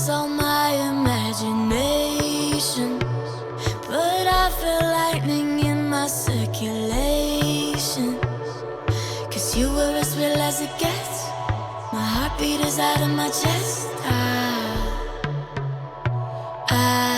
was all my imagination, but I feel lightning in my circulation. Cause you were as real as it gets. My heartbeat is out of my chest. I